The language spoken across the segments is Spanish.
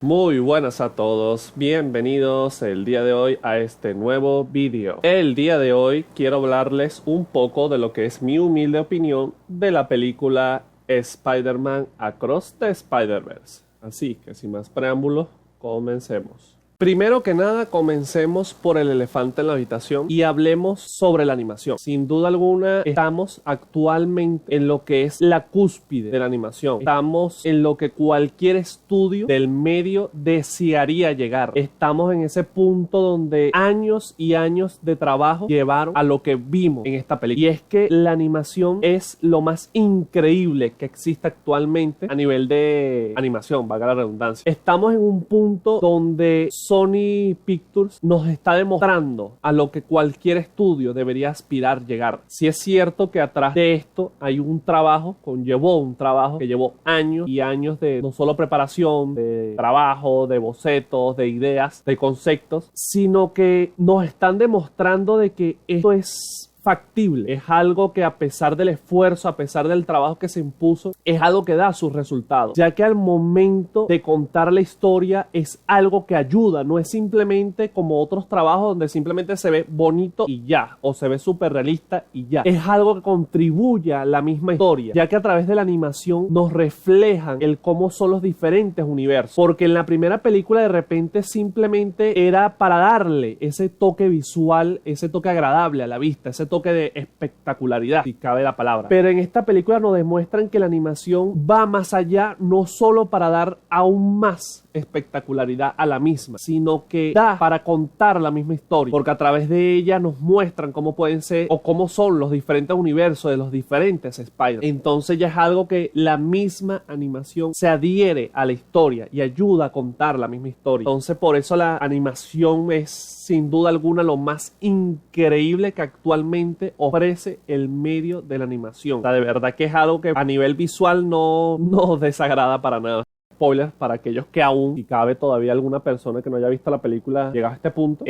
Muy buenas a todos, bienvenidos el día de hoy a este nuevo vídeo. El día de hoy quiero hablarles un poco de lo que es mi humilde opinión de la película Spider-Man Across the Spider-Verse. Así que sin más preámbulos, comencemos. Primero que nada, comencemos por el elefante en la habitación y hablemos sobre la animación. Sin duda alguna, estamos actualmente en lo que es la cúspide de la animación. Estamos en lo que cualquier estudio del medio desearía llegar. Estamos en ese punto donde años y años de trabajo llevaron a lo que vimos en esta película. Y es que la animación es lo más increíble que existe actualmente a nivel de animación, valga la redundancia. Estamos en un punto donde Sony Pictures nos está demostrando a lo que cualquier estudio debería aspirar llegar. Si es cierto que atrás de esto hay un trabajo, conllevó un trabajo que llevó años y años de no solo preparación, de trabajo, de bocetos, de ideas, de conceptos, sino que nos están demostrando de que esto es factible, es algo que a pesar del esfuerzo, a pesar del trabajo que se impuso, es algo que da sus resultados, ya que al momento de contar la historia es algo que ayuda, no es simplemente como otros trabajos donde simplemente se ve bonito y ya, o se ve súper realista y ya, es algo que contribuye a la misma historia, ya que a través de la animación nos reflejan el cómo son los diferentes universos, porque en la primera película de repente simplemente era para darle ese toque visual, ese toque agradable a la vista, ese toque de espectacularidad, si cabe la palabra. Pero en esta película nos demuestran que la animación va más allá, no solo para dar aún más espectacularidad a la misma, sino que da para contar la misma historia, porque a través de ella nos muestran cómo pueden ser o cómo son los diferentes universos de los diferentes Spider. Entonces ya es algo que la misma animación se adhiere a la historia y ayuda a contar la misma historia. Entonces por eso la animación es sin duda alguna lo más increíble que actualmente ofrece el medio de la animación. O sea, de verdad que es algo que a nivel visual no desagrada para nada. Spoilers para aquellos que aún, si cabe todavía alguna persona que no haya visto la película llegado a este punto,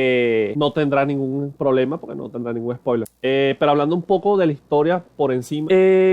no tendrá ningún problema porque no tendrá ningún spoiler. Pero hablando un poco de la historia por encima,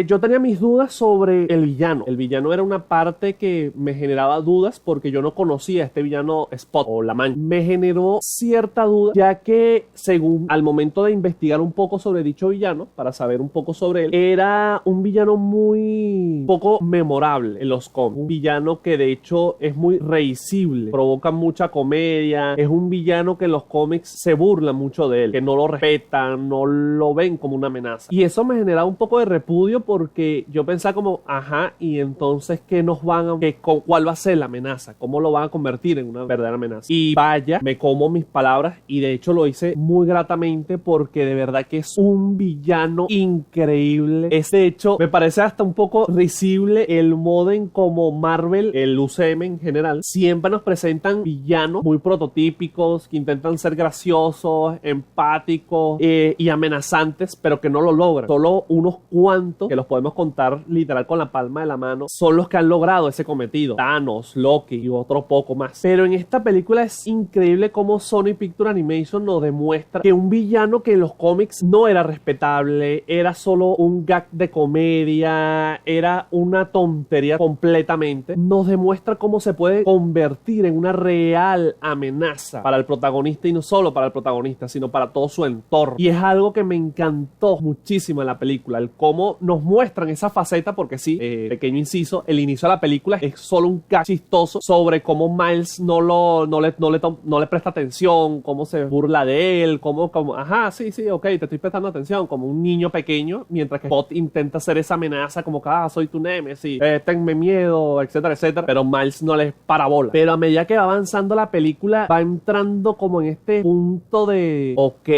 yo tenía mis dudas sobre el villano. El villano era una parte que me generaba dudas porque yo no conocía a este villano Spot o La Mancha. Me generó cierta duda ya que según al momento de investigar un poco sobre dicho villano, para saber un poco sobre él, era un villano muy poco memorable en los cómics. Un villano que de hecho es muy risible, provoca mucha comedia, es un villano que en los cómics se burla mucho de él, que no lo respetan, no lo ven como una amenaza. Y eso me generaba un poco de repudio porque yo pensaba como, ajá, y entonces ¿qué nos van a, cuál va a ser la amenaza? ¿Cómo lo van a convertir en una verdadera amenaza? Y vaya, me como mis palabras y de hecho lo hice muy gratamente porque de verdad que es un villano increíble. Es de hecho, me parece hasta un poco risible el modo en como Marvel, el UCM en general, siempre nos presentan villanos muy prototípicos, que intentan ser graciosos, empáticos y amenazantes, pero que no lo logran. Solo unos cuantos, que los podemos contar literal con la palma de la mano, son los que han logrado ese cometido. Thanos, Loki y otro poco más. Pero en esta película es increíble cómo Sony Pictures Animation nos demuestra que un villano que en los cómics no era respetable, era solo un gag de comedia, era una tontería completamente, nos demuestra cómo se puede convertir en una real amenaza para el protagonista y no solo para el protagonista, sino para todo su entorno. Y es algo que me encantó muchísimo en la película, el cómo nos muestran esa faceta, porque sí, pequeño inciso, el inicio de la película es solo un gag chistoso sobre cómo Miles no le presta atención, cómo se burla de él, cómo ajá, sí, ok, te estoy prestando atención, como un niño pequeño, mientras que Spot intenta hacer esa amenaza como que, soy tu némesis, tenme miedo, etcétera, etcétera, pero Miles no les parabola. Pero a medida que va avanzando la película, va entrando como en este punto de, ok,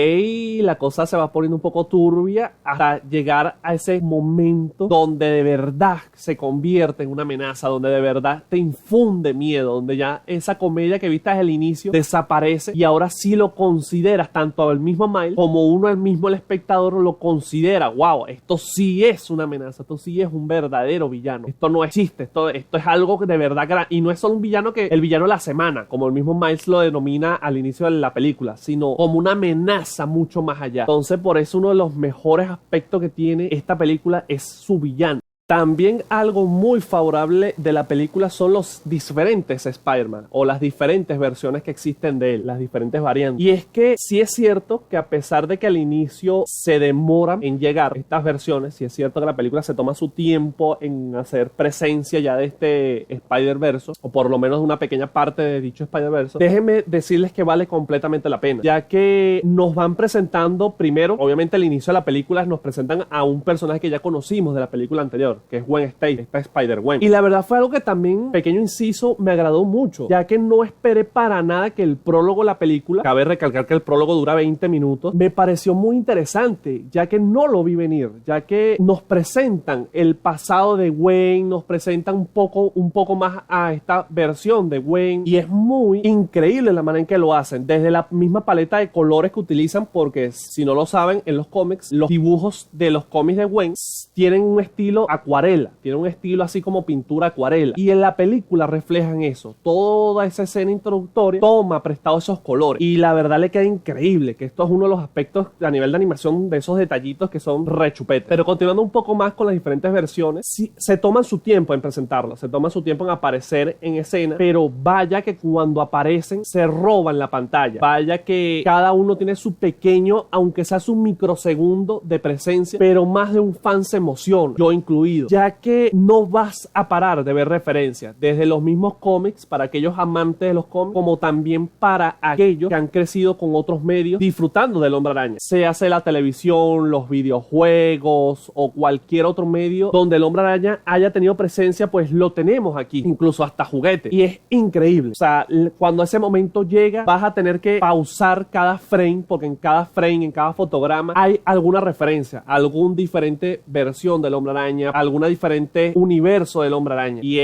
la cosa se va poniendo un poco turbia hasta llegar a ese momento donde de verdad se convierte en una amenaza, donde de verdad te infunde miedo, donde ya esa comedia que viste desde el inicio desaparece y ahora sí lo consideras, tanto el mismo Miles como uno, el mismo el espectador lo considera, wow, esto sí es una amenaza, esto sí es un verdadero villano, esto no existe, esto es algo que de verdad, y no es solo un villano que el villano de la semana, como el mismo Miles lo denomina al inicio de la película, sino como una amenaza mucho más allá. Entonces por eso uno de los mejores aspectos que tiene esta película es su villano. También algo muy favorable de la película son los diferentes Spider-Man o las diferentes versiones que existen de él, las diferentes variantes. Y es que sí es cierto que a pesar de que al inicio se demoran en llegar estas versiones, sí es cierto que la película se toma su tiempo en hacer presencia ya de este Spider-Verse, o por lo menos de una pequeña parte de dicho Spider-Verse, déjenme decirles que vale completamente la pena, ya que nos van presentando primero, obviamente al inicio de la película nos presentan a un personaje que ya conocimos de la película anterior, que es Gwen Stacy, esta Spider-Gwen. Y la verdad fue algo que también, pequeño inciso, me agradó mucho, ya que no esperé para nada que el prólogo de la película, cabe recalcar que el prólogo dura 20 minutos, me pareció muy interesante, ya que no lo vi venir, ya que nos presentan el pasado de Gwen, nos presentan un poco más a esta versión de Gwen, y es muy increíble la manera en que lo hacen, desde la misma paleta de colores que utilizan, porque si no lo saben, en los cómics, los dibujos de los cómics de Gwen tienen un estilo acuarela, tienen un estilo así como pintura acuarela, y en la película reflejan eso, toda esa escena introductoria toma prestado esos colores, y la verdad le queda increíble, que esto es uno de los aspectos a nivel de animación de esos detallitos que son rechupetes. Pero continuando un poco más con las diferentes versiones, sí, se toman su tiempo en presentarlo, se toman su tiempo en aparecer en escena, pero vaya que cuando aparecen se roban la pantalla, vaya que cada uno tiene su pequeño, aunque sea su microsegundo de presencia, pero más de un fan se emociona, yo incluido, ya que no vas a parar de ver referencias desde los mismos cómics para aquellos amantes de los cómics, como también para aquellos que han crecido con otros medios disfrutando del Hombre Araña, sea la televisión, los videojuegos o cualquier otro medio donde el Hombre Araña haya tenido presencia, pues lo tenemos aquí, incluso hasta juguetes, y es increíble. O sea, cuando ese momento llega, vas a tener que pausar cada frame, porque en cada frame, en cada fotograma hay alguna referencia, algún diferente versión del Hombre Araña, alguna diferente universo del Hombre Araña, y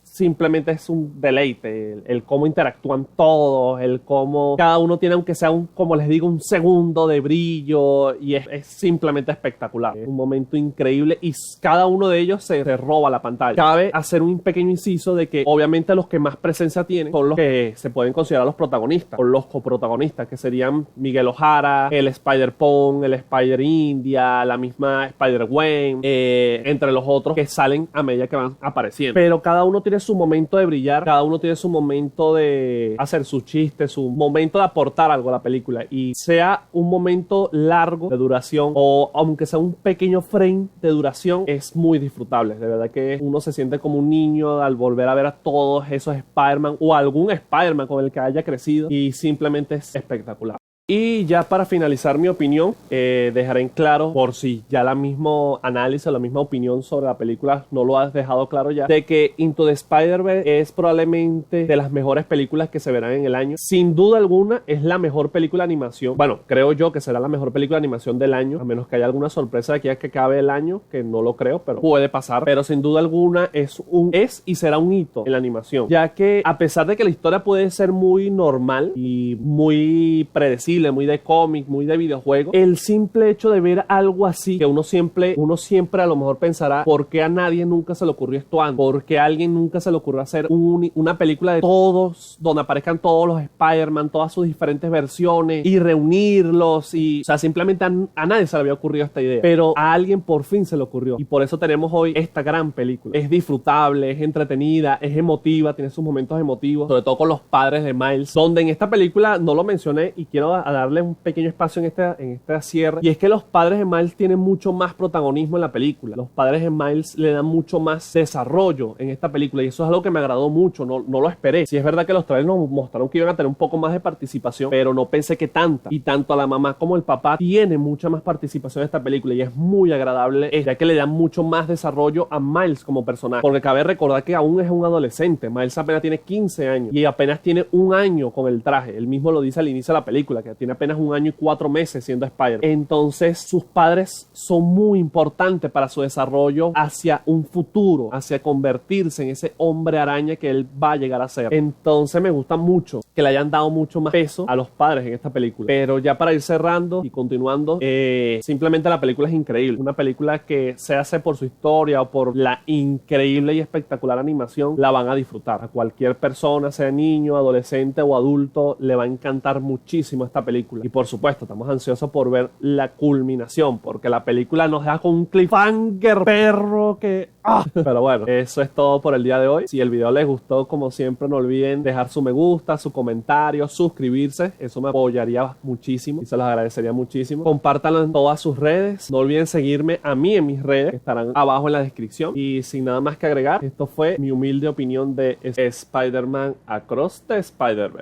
simplemente es un deleite, el cómo interactúan todos, el cómo cada uno tiene, aunque sea como les digo, un segundo de brillo, y es simplemente espectacular. Es un momento increíble y cada uno de ellos se roba la pantalla. Cabe hacer un pequeño inciso de que obviamente los que más presencia tienen son los que se pueden considerar los protagonistas, o los coprotagonistas, que serían Miguel O'Hara, el Spider-Punk, el Spider-India, la misma Spider-Gwen, entre los otros que salen a medida que van apareciendo. Pero cada uno tiene su momento de brillar, cada uno tiene su momento de hacer sus chistes, su momento de aportar algo a la película, y sea un momento largo de duración o aunque sea un pequeño frame de duración, es muy disfrutable. De verdad que uno se siente como un niño al volver a ver a todos esos Spider-Man o algún Spider-Man con el que haya crecido, y simplemente es espectacular. Y ya para finalizar mi opinión, dejaré en claro, por si ya la mismo análisis, la misma opinión sobre la película no lo has dejado claro ya, de que Into the Spider-Verse es probablemente de las mejores películas que se verán en el año. Sin duda alguna es la mejor película de animación. Bueno, creo yo que será la mejor película de animación del año, a menos que haya alguna sorpresa de aquí a que acabe el año, que no lo creo, pero puede pasar. Pero sin duda alguna es y será un hito en la animación, ya que a pesar de que la historia puede ser muy normal y muy predecible, muy de cómic, muy de videojuego, el simple hecho de ver algo así, que uno siempre a lo mejor pensará, ¿por qué a nadie nunca se le ocurrió esto antes? ¿Por qué a alguien nunca se le ocurrió hacer una película de todos, donde aparezcan todos los Spider-Man, todas sus diferentes versiones, y reunirlos? Y, o sea, simplemente a nadie se le había ocurrido esta idea, pero a alguien por fin se le ocurrió, y por eso tenemos hoy esta gran película. Es disfrutable, es entretenida, es emotiva, tiene sus momentos emotivos, sobre todo con los padres de Miles, donde en esta película no lo mencioné y quiero darle un pequeño espacio en esta cierre, y es que los padres de Miles tienen mucho más protagonismo en la película. Los padres de Miles le dan mucho más desarrollo en esta película, y eso es algo que me agradó mucho, no lo esperé. Sí es verdad que los trailers nos mostraron que iban a tener un poco más de participación, pero no pensé que tanta, y tanto a la mamá como el papá tiene mucha más participación en esta película, y es muy agradable, ya que le dan mucho más desarrollo a Miles como personaje, porque cabe recordar que aún es un adolescente. Miles apenas tiene 15 años y apenas tiene un año con el traje. Él mismo lo dice al inicio de la película, que tiene apenas un año y 4 meses siendo Spider-Man. Entonces sus padres son muy importantes para su desarrollo hacia un futuro, hacia convertirse en ese hombre araña que él va a llegar a ser. Entonces me gusta mucho que le hayan dado mucho más peso a los padres en esta película. Pero ya para ir cerrando y continuando, simplemente la película es increíble. Una película que se hace por su historia o por la increíble y espectacular animación, la van a disfrutar. A cualquier persona, sea niño, adolescente o adulto, le va a encantar muchísimo esta película. Y por supuesto, estamos ansiosos por ver la culminación, porque la película nos da con un cliffhanger perro que... Pero bueno, eso es todo por el día de hoy. Si el video les gustó, como siempre, no olviden dejar su me gusta, su comentario, suscribirse. Eso me apoyaría muchísimo y se los agradecería muchísimo. Compártanlo en todas sus redes. No olviden seguirme a mí en mis redes, que estarán abajo en la descripción. Y sin nada más que agregar, esto fue mi humilde opinión de Spider-Man Across the Spider-Verse.